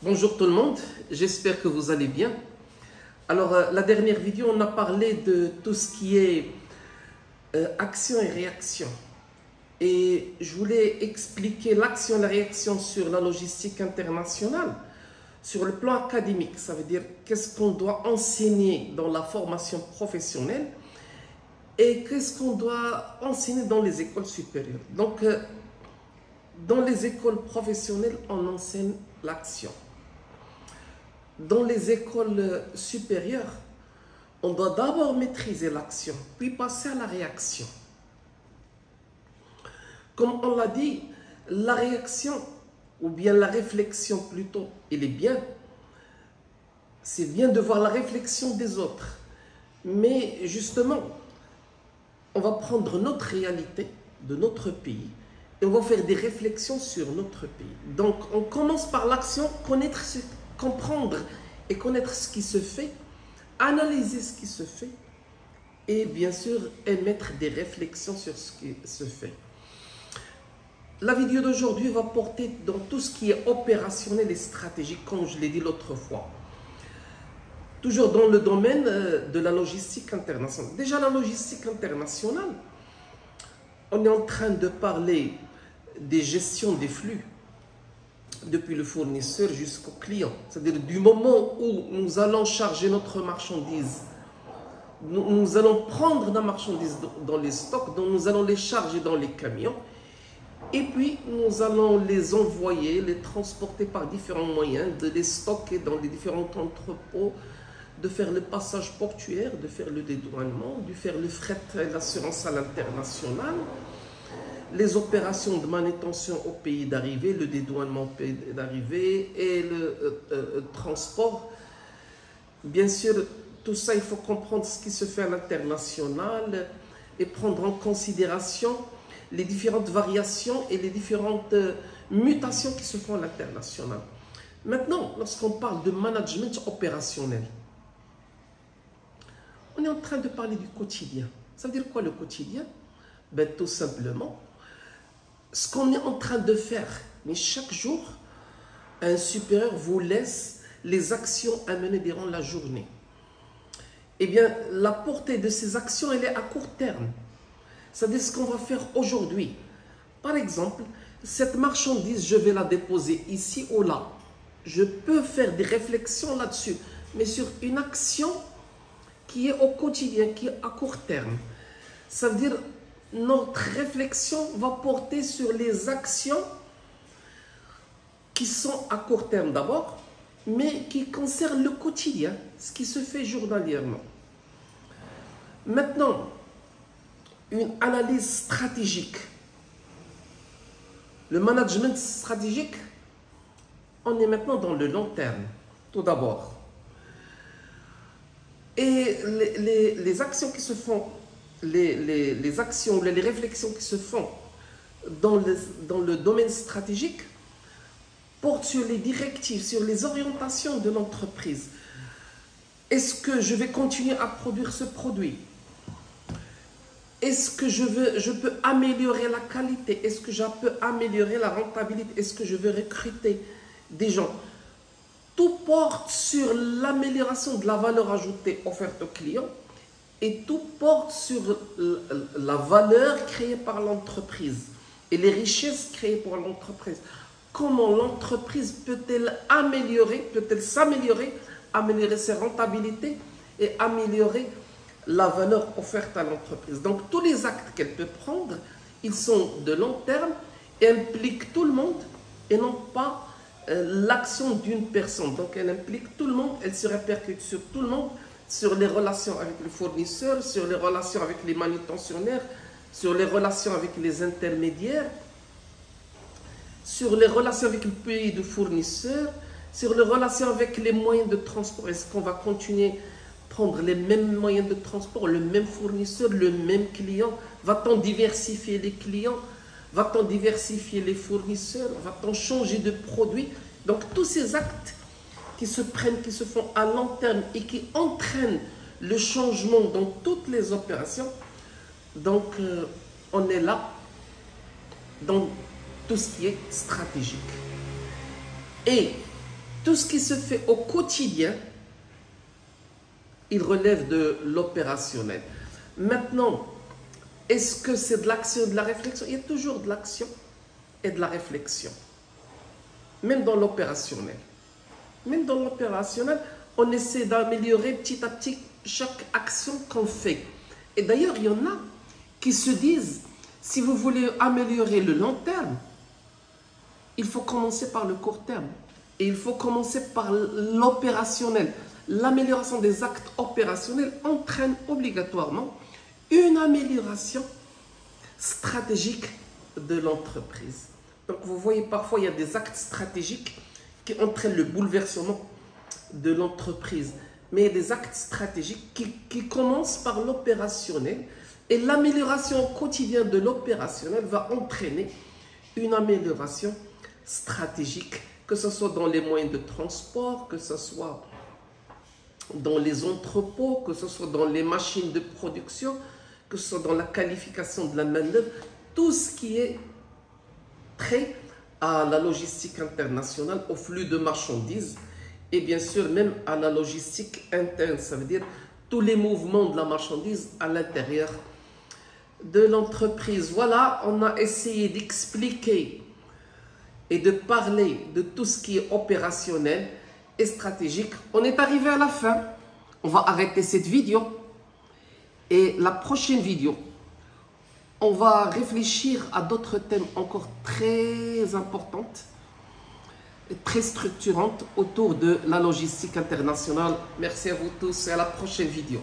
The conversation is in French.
Bonjour tout le monde, j'espère que vous allez bien. Alors, la dernière vidéo, on a parlé de tout ce qui est action et réaction. Et je voulais expliquer l'action et la réaction sur la logistique internationale, sur le plan académique. Ça veut dire qu'est-ce qu'on doit enseigner dans la formation professionnelle et qu'est-ce qu'on doit enseigner dans les écoles supérieures. Donc, dans les écoles professionnelles, on enseigne l'action. Dans les écoles supérieures, on doit d'abord maîtriser l'action, puis passer à la réaction. Comme on l'a dit, la réaction, ou bien la réflexion plutôt, elle est bien. C'est bien de voir la réflexion des autres. Mais justement, on va prendre notre réalité de notre pays et on va faire des réflexions sur notre pays. Donc, on commence par l'action, comprendre et connaître ce qui se fait, analyser ce qui se fait et bien sûr émettre des réflexions sur ce qui se fait. La vidéo d'aujourd'hui va porter dans tout ce qui est opérationnel et stratégique, comme je l'ai dit l'autre fois. Toujours dans le domaine de la logistique internationale. Déjà, la logistique internationale, on est en train de parler des gestions des flux, depuis le fournisseur jusqu'au client. C'est-à-dire du moment où nous allons charger notre marchandise, nous allons prendre la marchandise dans les stocks, donc nous allons les charger dans les camions, et puis nous allons les envoyer, les transporter par différents moyens, de les stocker dans les différents entrepôts, de faire le passage portuaire, de faire le dédouanement, de faire le fret et l'assurance à l'international, les opérations de manutention au pays d'arrivée, le dédouanement au pays d'arrivée et le transport. Bien sûr, tout ça, il faut comprendre ce qui se fait à l'international et prendre en considération les différentes variations et les différentes mutations qui se font à l'international. Maintenant, lorsqu'on parle de management opérationnel, on est en train de parler du quotidien. Ça veut dire quoi le quotidien? Ben, tout simplement, ce qu'on est en train de faire, mais chaque jour, un supérieur vous laisse les actions à mener durant la journée. Eh bien, la portée de ces actions, elle est à court terme. C'est-à-dire ce qu'on va faire aujourd'hui. Par exemple, cette marchandise, je vais la déposer ici ou là. Je peux faire des réflexions là-dessus, mais sur une action qui est au quotidien, qui est à court terme. Ça veut dire notre réflexion va porter sur les actions qui sont à court terme d'abord, mais qui concernent le quotidien, ce qui se fait journalièrement. Maintenant, une analyse stratégique. Le management stratégique, on est maintenant dans le long terme, tout d'abord. Et les actions qui se font, les actions, les réflexions qui se font dans le domaine stratégique portent sur les directives, sur les orientations de l'entreprise. Est-ce que je vais continuer à produire ce produit? Est-ce que je peux améliorer la qualité? Est-ce que je peux améliorer la rentabilité? Est-ce que je veux recruter des gens? Tout porte sur l'amélioration de la valeur ajoutée offerte aux clients et tout porte sur la valeur créée par l'entreprise et les richesses créées par l'entreprise. Comment l'entreprise peut-elle s'améliorer, améliorer ses rentabilités et améliorer la valeur offerte à l'entreprise. Donc tous les actes qu'elle peut prendre, ils sont de long terme et impliquent tout le monde et non pas l'action d'une personne. Donc elle implique tout le monde, elle se répercute sur tout le monde, sur les relations avec les fournisseurs, sur les relations avec les manutentionnaires, sur les relations avec les intermédiaires, sur les relations avec le pays de fournisseurs, sur les relations avec les moyens de transport. Est-ce qu'on va continuer à prendre les mêmes moyens de transport, le même fournisseur, le même client? Va-t-on diversifier les clients? Va-t-on diversifier les fournisseurs? Va-t-on changer de produit? Donc tous ces actes qui se prennent, qui se font à long terme et qui entraînent le changement dans toutes les opérations, donc on est là dans tout ce qui est stratégique. Et Tout ce qui se fait au quotidien, il relève de l'opérationnel. Maintenant, est-ce que c'est de l'action et de la réflexion? Il y a toujours de l'action et de la réflexion. Même dans l'opérationnel. Même dans l'opérationnel, on essaie d'améliorer petit à petit chaque action qu'on fait. Et d'ailleurs, il y en a qui se disent, si vous voulez améliorer le long terme, il faut commencer par le court terme. Et il faut commencer par l'opérationnel. L'amélioration des actes opérationnels entraîne obligatoirement une amélioration stratégique de l'entreprise. Donc vous voyez, parfois il y a des actes stratégiques qui entraînent le bouleversement de l'entreprise. Mais il y a des actes stratégiques qui commencent par l'opérationnel. Et l'amélioration au quotidien de l'opérationnel va entraîner une amélioration stratégique, que ce soit dans les moyens de transport, que ce soit dans les entrepôts, que ce soit dans les machines de production, que ce soit dans la qualification de la main-d'œuvre, tout ce qui est trait à la logistique internationale, au flux de marchandises et bien sûr même à la logistique interne, ça veut dire tous les mouvements de la marchandise à l'intérieur de l'entreprise. Voilà, on a essayé d'expliquer et de parler de tout ce qui est opérationnel et stratégique. On est arrivé à la fin. On va arrêter cette vidéo. Et la prochaine vidéo, on va réfléchir à d'autres thèmes encore très importantes et très structurantes autour de la logistique internationale. Merci à vous tous et à la prochaine vidéo.